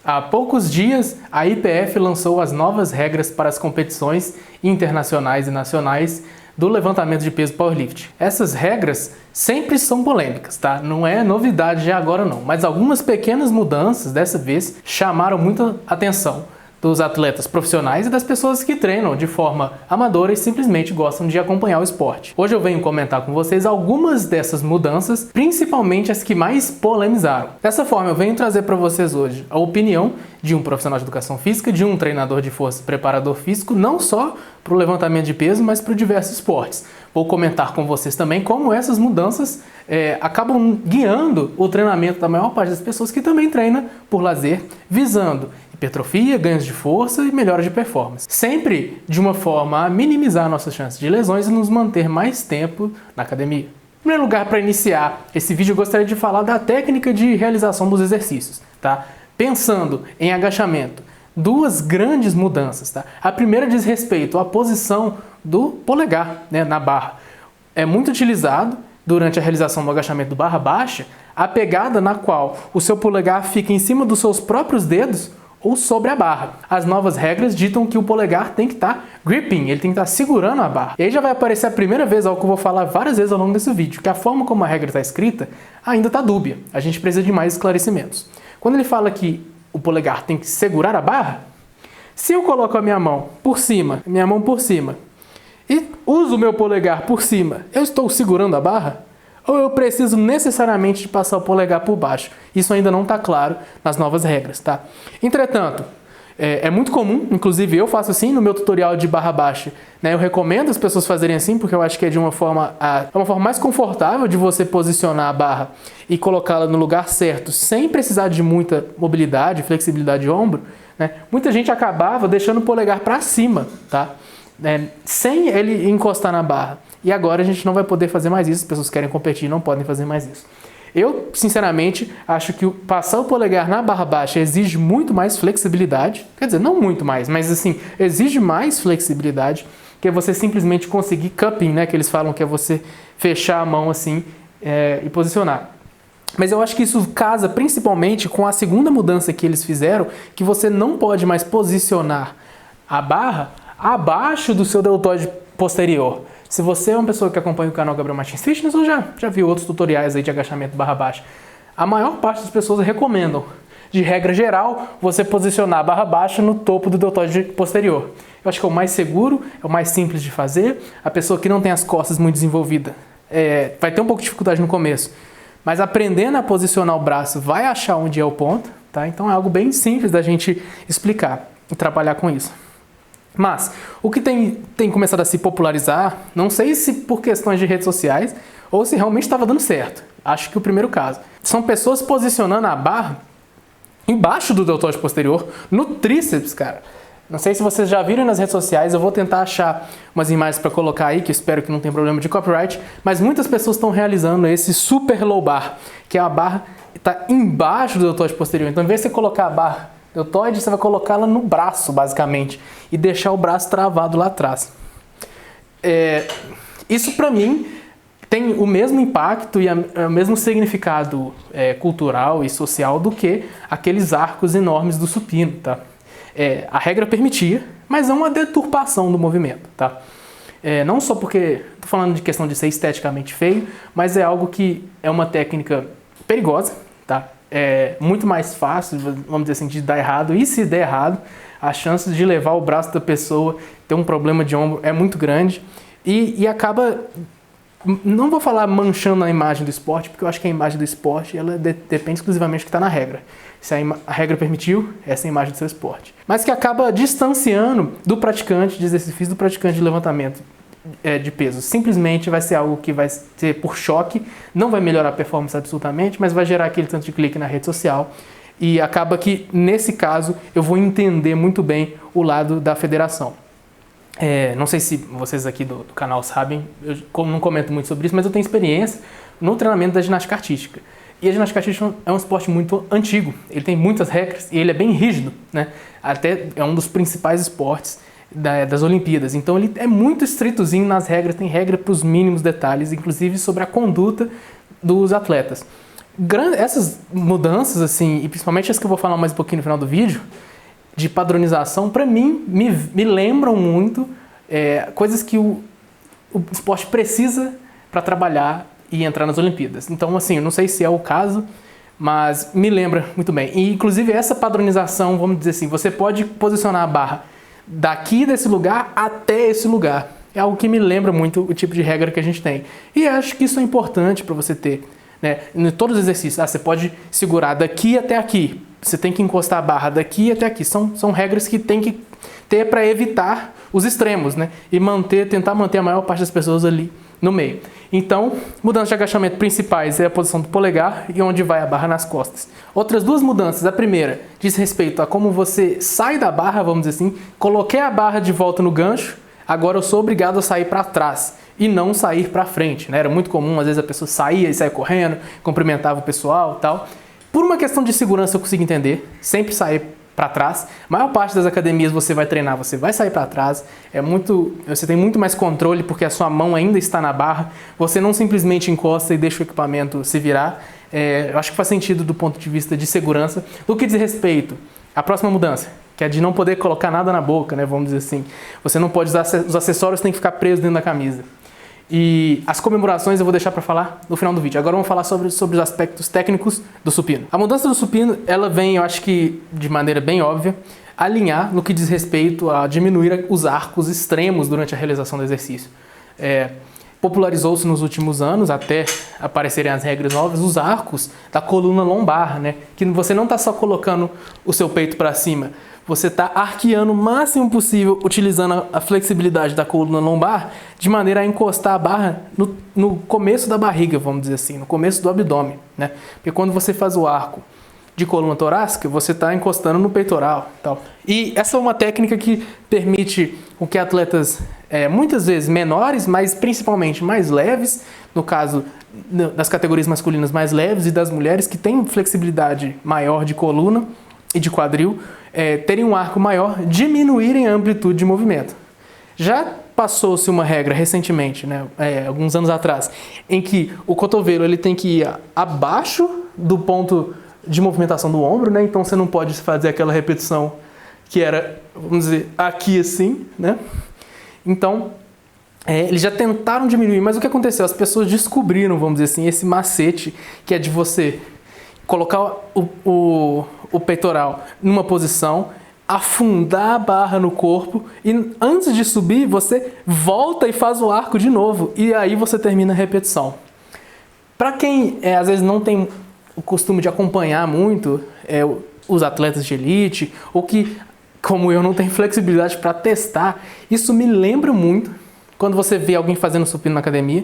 Há poucos dias, a IPF lançou as novas regras para as competições internacionais e nacionais do levantamento de peso powerlifting. Essas regras sempre são polêmicas, tá? Não é novidade de agora não, mas algumas pequenas mudanças dessa vez chamaram muita atenção dos atletas profissionais e das pessoas que treinam de forma amadora e simplesmente gostam de acompanhar o esporte. Hoje eu venho comentar com vocês algumas dessas mudanças, principalmente as que mais polemizaram. Dessa forma, eu venho trazer para vocês hoje a opinião de um profissional de educação física, de um treinador de força, preparador físico, não só para o levantamento de peso, mas para diversos esportes. Vou comentar com vocês também como essas mudanças acabam guiando o treinamento da maior parte das pessoas que também treina por lazer, visando hipertrofia, ganhos de força e melhora de performance. Sempre de uma forma a minimizar nossas chances de lesões e nos manter mais tempo na academia. Em primeiro lugar, para iniciar esse vídeo, eu gostaria de falar da técnica de realização dos exercícios, tá? Pensando em agachamento, duas grandes mudanças, tá? A primeira diz respeito à posição do polegar, né, na barra. É muito utilizado durante a realização do agachamento do barra baixa a pegada na qual o seu polegar fica em cima dos seus próprios dedos ou sobre a barra. As novas regras ditam que o polegar tem que estar gripping, ele tem que estar segurando a barra. E aí já vai aparecer a primeira vez, algo que eu vou falar várias vezes ao longo desse vídeo, que a forma como a regra está escrita ainda está dúbia. A gente precisa de mais esclarecimentos. Quando ele fala que o polegar tem que segurar a barra, se eu coloco a minha mão por cima e uso o meu polegar por cima, eu estou segurando a barra? Ou eu preciso necessariamente de passar o polegar por baixo? Isso ainda não está claro nas novas regras, tá? Entretanto, é muito comum, inclusive eu faço assim no meu tutorial de barra baixa, né? Eu recomendo as pessoas fazerem assim, porque eu acho que é uma forma mais confortável de você posicionar a barra e colocá-la no lugar certo, sem precisar de muita mobilidade, flexibilidade de ombro, né? Muita gente acabava deixando o polegar para cima, tá? Sem ele encostar na barra. E agora a gente não vai poder fazer mais isso, as pessoas querem competir e não podem fazer mais isso. Eu, sinceramente, acho que passar o polegar na barra baixa exige muito mais flexibilidade, quer dizer, não muito mais, mas assim, exige mais flexibilidade que é você simplesmente conseguir cupping, né, que eles falam que é você fechar a mão assim e posicionar. Mas eu acho que isso casa principalmente com a segunda mudança que eles fizeram, que você não pode mais posicionar a barra abaixo do seu deltoide posterior. Se você é uma pessoa que acompanha o canal Gabriel Martins Fitness ou já viu outros tutoriais aí de agachamento barra baixa, a maior parte das pessoas recomendam, de regra geral, você posicionar a barra baixa no topo do deltoide posterior. Eu acho que é o mais seguro, é o mais simples de fazer. A pessoa que não tem as costas muito desenvolvidas vai ter um pouco de dificuldade no começo, mas aprendendo a posicionar o braço vai achar onde é o ponto, tá? Então é algo bem simples da gente explicar e trabalhar com isso. Mas o que tem começado a se popularizar, não sei se por questões de redes sociais ou se realmente estava dando certo. Acho que o primeiro caso. São pessoas posicionando a barra embaixo do deltoide posterior, no tríceps, cara. Não sei se vocês já viram nas redes sociais, eu vou tentar achar umas imagens para colocar aí, que eu espero que não tenha problema de copyright, mas muitas pessoas estão realizando esse super low bar, que é a barra que está embaixo do deltoide posterior. Então, em vez de você colocar a barra deltoide, você vai colocá-la no braço, basicamente, e deixar o braço travado lá atrás. Isso, para mim, tem o mesmo impacto e o mesmo significado cultural e social do que aqueles arcos enormes do supino, tá? A regra permitia, mas é uma deturpação do movimento, tá? Não só porque estou falando de questão de ser esteticamente feio, mas é algo que é uma técnica perigosa, tá? É muito mais fácil, vamos dizer assim, de dar errado, e se der errado, a chance de levar o braço da pessoa, ter um problema de ombro é muito grande e acaba, não vou falar manchando a imagem do esporte, porque eu acho que a imagem do esporte ela depende exclusivamente do que está na regra. Se a regra permitiu, essa é a imagem do seu esporte. Mas que acaba distanciando do praticante de exercício, do praticante de levantamento de peso. Simplesmente vai ser algo que vai ser por choque, não vai melhorar a performance absolutamente, mas vai gerar aquele tanto de clique na rede social e acaba que, nesse caso, eu vou entender muito bem o lado da federação. Não sei se vocês aqui do canal sabem, eu não comento muito sobre isso, mas eu tenho experiência no treinamento da ginástica artística. E a ginástica artística é um esporte muito antigo, ele tem muitas regras e ele é bem rígido, né? Até é um dos principais esportes das Olimpíadas. Então ele é muito estritozinho nas regras, tem regra para os mínimos detalhes, inclusive sobre a conduta dos atletas. Essas mudanças, assim, e principalmente as que eu vou falar mais um pouquinho no final do vídeo, de padronização, para mim, me lembram muito coisas que o esporte precisa para trabalhar e entrar nas Olimpíadas. Então, assim, eu não sei se é o caso, mas me lembra muito bem. E, inclusive, essa padronização, vamos dizer assim, você pode posicionar a barra daqui desse lugar até esse lugar. É algo que me lembra muito o tipo de regra que a gente tem. E acho que isso é importante para você ter, né? Em todos os exercícios, você pode segurar daqui até aqui. Você tem que encostar a barra daqui até aqui. São regras que tem que ter para evitar os extremos, né? E tentar manter a maior parte das pessoas ali no meio. Então, mudanças de agachamento principais é a posição do polegar e onde vai a barra nas costas. Outras duas mudanças. A primeira diz respeito a como você sai da barra, vamos dizer assim. Coloquei a barra de volta no gancho, agora eu sou obrigado a sair para trás e não sair para frente, né? Era muito comum, às vezes a pessoa saía e saía correndo, cumprimentava o pessoal e tal. Por uma questão de segurança eu consigo entender, sempre sair para trás. A maior parte das academias você vai treinar, você vai sair para trás. Você tem muito mais controle porque a sua mão ainda está na barra. Você não simplesmente encosta e deixa o equipamento se virar. Eu acho que faz sentido do ponto de vista de segurança. Do que diz respeito à próxima mudança, que é de não poder colocar nada na boca, né? Vamos dizer assim. Você não pode usar os acessórios, tem que ficar preso dentro da camisa. E as comemorações eu vou deixar para falar no final do vídeo. Agora vamos falar sobre os aspectos técnicos do supino. A mudança do supino, ela vem, eu acho que de maneira bem óbvia, alinhar no que diz respeito a diminuir os arcos extremos durante a realização do exercício. Popularizou-se nos últimos anos, até aparecerem as regras novas, os arcos da coluna lombar, né? Que você não está só colocando o seu peito para cima, você está arqueando o máximo possível, utilizando a flexibilidade da coluna lombar, de maneira a encostar a barra no começo da barriga, vamos dizer assim, no começo do abdômen, né? Porque quando você faz o arco de coluna torácica, você está encostando no peitoral, tal. E essa é uma técnica que permite com que atletas, muitas vezes menores, mas principalmente mais leves, no caso das categorias masculinas mais leves e das mulheres que têm flexibilidade maior de coluna e de quadril, terem um arco maior, diminuírem a amplitude de movimento. Já passou-se uma regra recentemente, né, alguns anos atrás, em que o cotovelo ele tem que ir abaixo do ponto de movimentação do ombro, né? Então você não pode fazer aquela repetição que era, vamos dizer, aqui assim, né? Então, eles já tentaram diminuir, mas o que aconteceu? As pessoas descobriram, vamos dizer assim, esse macete que é de você colocar o peitoral numa posição, afundar a barra no corpo e antes de subir você volta e faz o arco de novo e aí você termina a repetição. Para quem às vezes não tem o costume de acompanhar muito os atletas de elite ou que, como eu, não tem flexibilidade para testar, isso me lembra muito quando você vê alguém fazendo supino na academia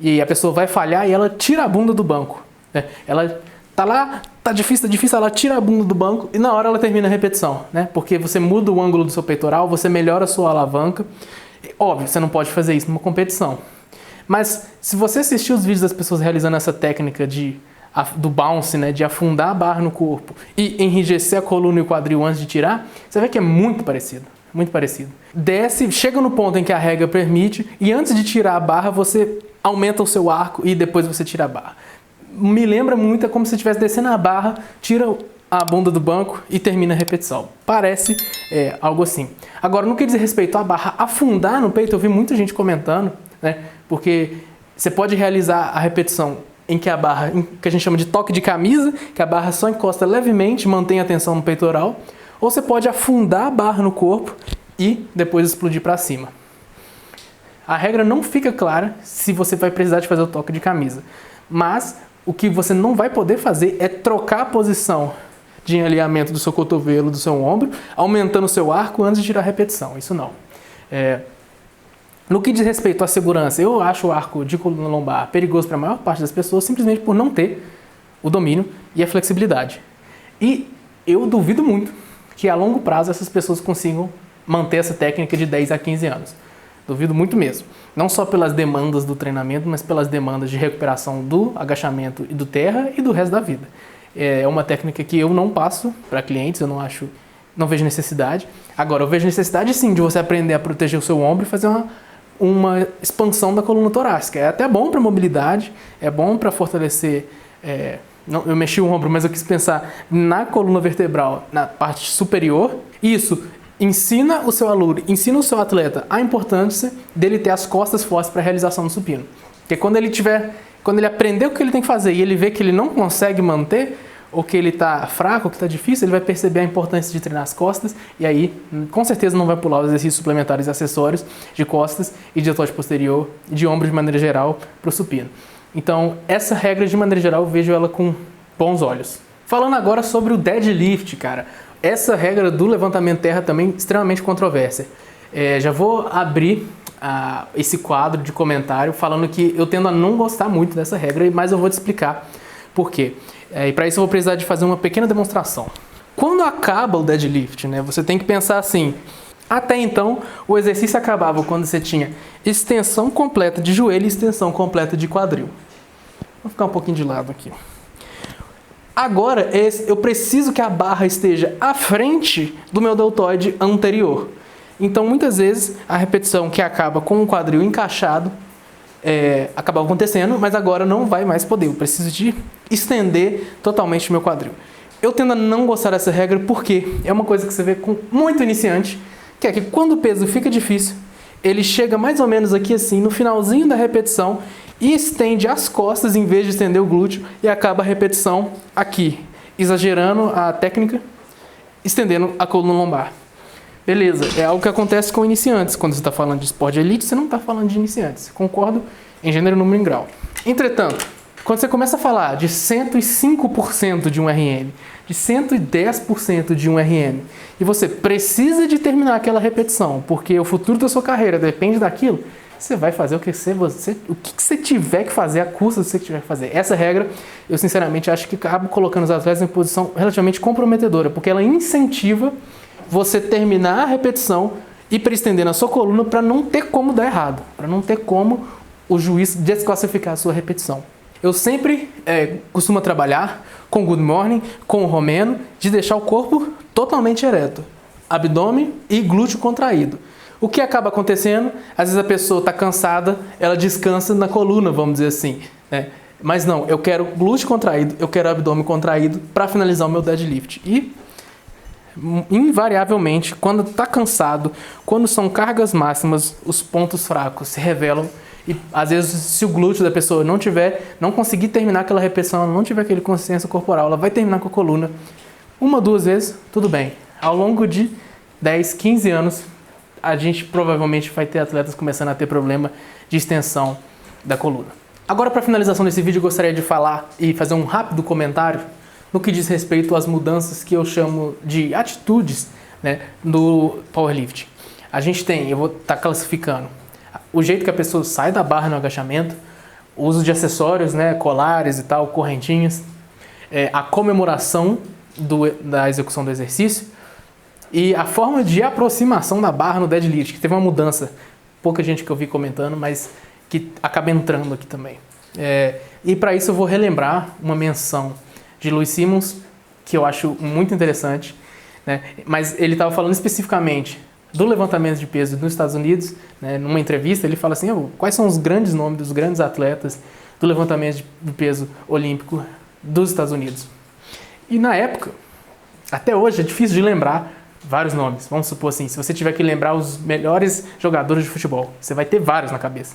e a pessoa vai falhar e ela tira a bunda do banco, né? Ela tá lá, tá difícil, ela tira a bunda do banco e na hora ela termina a repetição, né? Porque você muda o ângulo do seu peitoral, você melhora a sua alavanca. Óbvio, você não pode fazer isso numa competição. Mas se você assistir os vídeos das pessoas realizando essa técnica do bounce, né, de afundar a barra no corpo e enrijecer a coluna e o quadril antes de tirar, você vê que é muito parecido. Muito parecido. Desce, chega no ponto em que a regra permite e antes de tirar a barra, você aumenta o seu arco e depois você tira a barra. Me lembra muito, é como se estivesse descendo a barra, tira a bunda do banco e termina a repetição. Parece algo assim. Agora, no que diz respeito à barra afundar no peito, eu vi muita gente comentando, né? Porque você pode realizar a repetição em que a barra, que a gente chama de toque de camisa, que a barra só encosta levemente, mantém a tensão no peitoral, ou você pode afundar a barra no corpo e depois explodir para cima. A regra não fica clara se você vai precisar de fazer o toque de camisa, mas o que você não vai poder fazer é trocar a posição de alinhamento do seu cotovelo, do seu ombro, aumentando o seu arco antes de tirar a repetição. Isso não. No que diz respeito à segurança, eu acho o arco de coluna lombar perigoso para a maior parte das pessoas simplesmente por não ter o domínio e a flexibilidade. E eu duvido muito que a longo prazo essas pessoas consigam manter essa técnica de 10 a 15 anos. Duvido muito mesmo. Não só pelas demandas do treinamento, mas pelas demandas de recuperação do agachamento e do terra e do resto da vida. É uma técnica que eu não passo para clientes, eu não vejo necessidade. Agora, eu vejo necessidade sim de você aprender a proteger o seu ombro e fazer uma expansão da coluna torácica. É até bom para mobilidade, é bom para fortalecer não, eu mexi o ombro, mas eu quis pensar na coluna vertebral, na parte superior. Isso ensina o seu aluno, ensina o seu atleta a importância dele ter as costas fortes para a realização do supino. Porque quando ele aprender o que ele tem que fazer e ele vê que ele não consegue manter, ou que ele está fraco, ou que está difícil, ele vai perceber a importância de treinar as costas e aí, com certeza, não vai pular os exercícios suplementares e acessórios de costas e de deltoide posterior e de ombro de maneira geral para o supino. Então, essa regra, de maneira geral, eu vejo ela com bons olhos. Falando agora sobre o deadlift, cara. Essa regra do levantamento terra também é extremamente controversa. Já vou abrir esse quadro de comentário falando que eu tendo a não gostar muito dessa regra, mas eu vou te explicar por quê. E para isso eu vou precisar de fazer uma pequena demonstração. Quando acaba o deadlift, né, você tem que pensar assim: até então o exercício acabava quando você tinha extensão completa de joelho e extensão completa de quadril. Vou ficar um pouquinho de lado aqui. Agora eu preciso que a barra esteja à frente do meu deltoide anterior. Então muitas vezes a repetição que acaba com o quadril encaixado acaba acontecendo, mas agora não vai mais poder. Eu preciso de estender totalmente o meu quadril. Eu tendo a não gostar dessa regra porque é uma coisa que você vê com muito iniciante, que é que quando o peso fica difícil, ele chega mais ou menos aqui assim, no finalzinho da repetição, e estende as costas em vez de estender o glúteo, e acaba a repetição aqui, exagerando a técnica, estendendo a coluna lombar. Beleza, é algo que acontece com iniciantes. Quando você está falando de esporte de elite, você não está falando de iniciantes. Concordo em gênero, número e grau. Entretanto, quando você começa a falar de 105% de um RM, de 110% de um RM, e você precisa de terminar aquela repetição, porque o futuro da sua carreira depende daquilo, você vai fazer o que você tiver que fazer, a custa do que você tiver que fazer. Essa regra, eu sinceramente acho que acaba colocando os atletas em posição relativamente comprometedora, porque ela incentiva você terminar a repetição e estender na sua coluna para não ter como dar errado, para não ter como o juiz desclassificar a sua repetição. Eu sempre costumo trabalhar com Good Morning, com o romeno, de deixar o corpo totalmente ereto, abdômen e glúteo contraído. O que acaba acontecendo? Às vezes a pessoa está cansada, ela descansa na coluna, vamos dizer assim, né? Mas não, eu quero glúteo contraído, eu quero abdômen contraído para finalizar o meu deadlift. E invariavelmente, quando está cansado, quando são cargas máximas, os pontos fracos se revelam. E às vezes, se o glúteo da pessoa não conseguir terminar aquela repetição, ela não tiver aquele consciência corporal, ela vai terminar com a coluna uma, duas vezes, tudo bem. Ao longo de 10, 15 anos, a gente provavelmente vai ter atletas começando a ter problema de extensão da coluna. Agora, para a finalização desse vídeo, eu gostaria de falar e fazer um rápido comentário no que diz respeito às mudanças que eu chamo de atitudes, né, do powerlifting. A gente tem, eu vou estar classificando, o jeito que a pessoa sai da barra no agachamento, o uso de acessórios, né, colares e tal, correntinhas, a comemoração da execução do exercício e a forma de aproximação da barra no deadlift, que teve uma mudança, pouca gente que eu vi comentando, mas que acaba entrando aqui também. E para isso eu vou relembrar uma menção de Louis Simmons, que eu acho muito interessante, né? Mas ele estava falando especificamente do levantamento de peso nos Estados Unidos, né? Numa entrevista ele fala assim, quais são os grandes nomes dos grandes atletas do levantamento de peso olímpico dos Estados Unidos. E na época, até hoje é difícil de lembrar vários nomes. Vamos supor assim, se você tiver que lembrar os melhores jogadores de futebol, você vai ter vários na cabeça.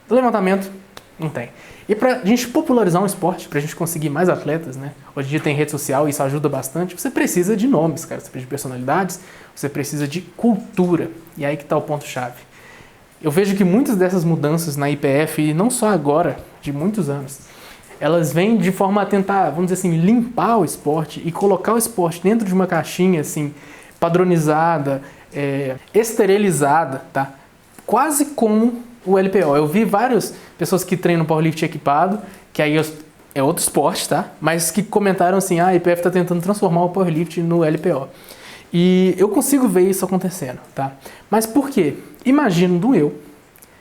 Do levantamento, não tem. E para a gente popularizar um esporte, para a gente conseguir mais atletas, né? Hoje em dia tem rede social e isso ajuda bastante. Você precisa de nomes, cara. Você precisa de personalidades, você precisa de cultura. E aí que está o ponto-chave. Eu vejo que muitas dessas mudanças na IPF, e não só agora, de muitos anos, elas vêm de forma a tentar, vamos dizer assim, limpar o esporte e colocar o esporte dentro de uma caixinha, assim, padronizada, esterilizada, tá? Quase como o LPO. Eu vi várias pessoas que treinam powerlifting equipado, que aí é outro esporte, tá? Mas que comentaram assim, a IPF está tentando transformar o powerlifting no LPO. E eu consigo ver isso acontecendo, tá? Mas por quê? Imagino eu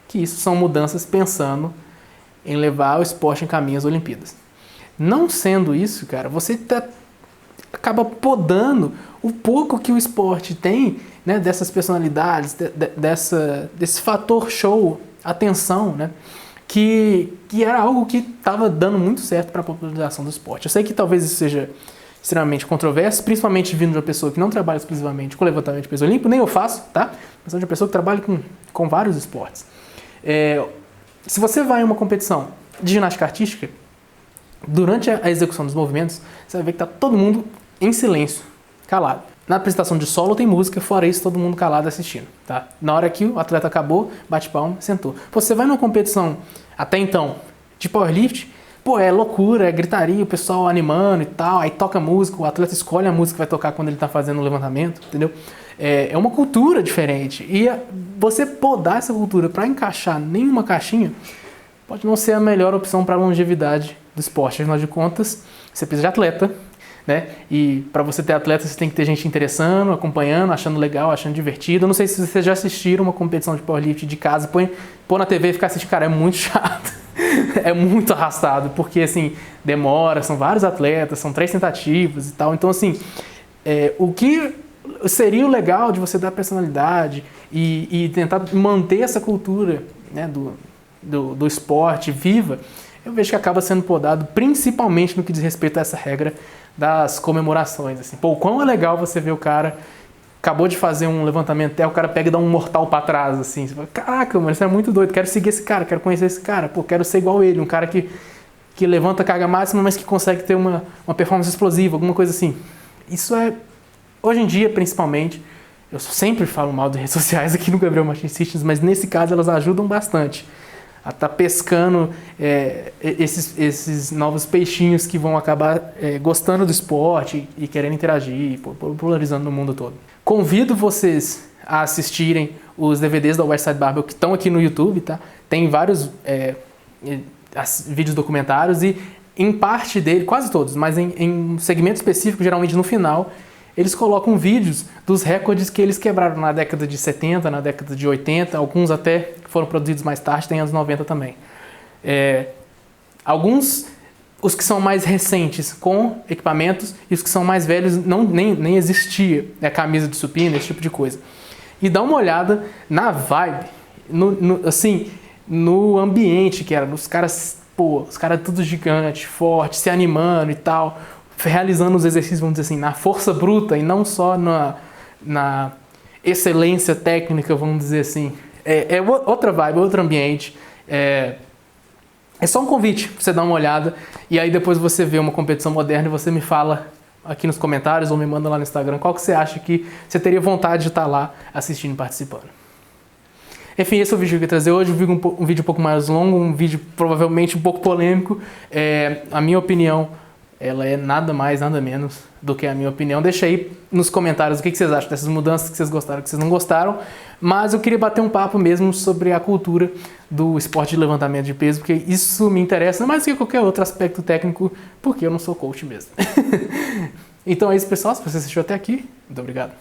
que isso são mudanças pensando em levar o esporte em caminho às Olimpíadas. Não sendo isso, cara, você acaba podando o pouco que o esporte tem, né, dessas personalidades, desse fator show, atenção, né, que era algo que estava dando muito certo para a popularização do esporte. Eu sei que talvez isso seja extremamente controverso, principalmente vindo de uma pessoa que não trabalha exclusivamente com levantamento de peso olímpico, nem eu faço, tá? Mas de uma pessoa que trabalha com vários esportes. Se você vai em uma competição de ginástica artística, durante a execução dos movimentos, você vai ver que está todo mundo em silêncio, calado. Na apresentação de solo tem música, fora isso, todo mundo calado assistindo, tá? Na hora que o atleta acabou, bate palma, sentou. Você vai numa competição, até então, de powerlift, pô, é loucura, é gritaria, o pessoal animando e tal, aí toca música, o atleta escolhe a música que vai tocar quando ele tá fazendo o levantamento, entendeu? É uma cultura diferente. E você podar essa cultura para encaixar nenhuma caixinha pode não ser a melhor opção para a longevidade do esporte. Afinal de contas, você precisa de atleta, né? E para você ter atleta, você tem que ter gente interessando, acompanhando, achando legal, achando divertido. Eu não sei se vocês já assistiram uma competição de powerlift de casa, pôr na TV e ficar assistindo, cara, é muito chato. É muito arrastado, porque assim, demora, são vários atletas, são 3 tentativas e tal. Então, assim, o que seria o legal de você dar personalidade e tentar manter essa cultura, né, do esporte viva, eu vejo que acaba sendo podado, principalmente no que diz respeito a essa regra das comemorações. Assim. Pô, o quão é legal você ver o cara acabou de fazer um levantamento até o cara pega e dá um mortal pra trás, assim. Você fala, caraca, mano, isso é muito doido, quero seguir esse cara, quero conhecer esse cara, pô, quero ser igual ele, um cara que levanta a carga máxima, mas que consegue ter uma performance explosiva, alguma coisa assim. Isso hoje em dia, principalmente, eu sempre falo mal de redes sociais aqui no Gabriel Martins Fitness, mas nesse caso elas ajudam bastante a estar pescando esses novos peixinhos que vão acabar gostando do esporte e querendo interagir, popularizando no mundo todo. Convido vocês a assistirem os DVDs da Westside Barbell que estão aqui no YouTube, tá? Tem vários vídeos documentários e em parte dele, quase todos, mas em um segmento específico, geralmente no final, eles colocam vídeos dos recordes que eles quebraram na década de 70, na década de 80, alguns até foram produzidos mais tarde, tem anos 90 também. Alguns, os que são mais recentes com equipamentos e os que são mais velhos nem existia camisa de supino, esse tipo de coisa. E dá uma olhada na vibe, no ambiente que era, nos caras, os caras tudo gigante, forte, se animando e tal, realizando os exercícios, vamos dizer assim, na força bruta e não só na excelência técnica, vamos dizer assim. É outra vibe, outro ambiente. É só um convite para você dar uma olhada e aí depois você vê uma competição moderna e você me fala aqui nos comentários ou me manda lá no Instagram qual que você acha que você teria vontade de estar lá assistindo e participando. Enfim, esse é o vídeo que eu queria trazer hoje, um vídeo um pouco mais longo, um vídeo provavelmente um pouco polêmico. A minha opinião, ela é nada mais, nada menos do que a minha opinião. Deixa aí nos comentários o que vocês acham dessas mudanças, que vocês gostaram, que vocês não gostaram. Mas eu queria bater um papo mesmo sobre a cultura do esporte de levantamento de peso, porque isso me interessa mais do que qualquer outro aspecto técnico, porque eu não sou coach mesmo. Então é isso, pessoal. Se você assistiu até aqui, muito obrigado.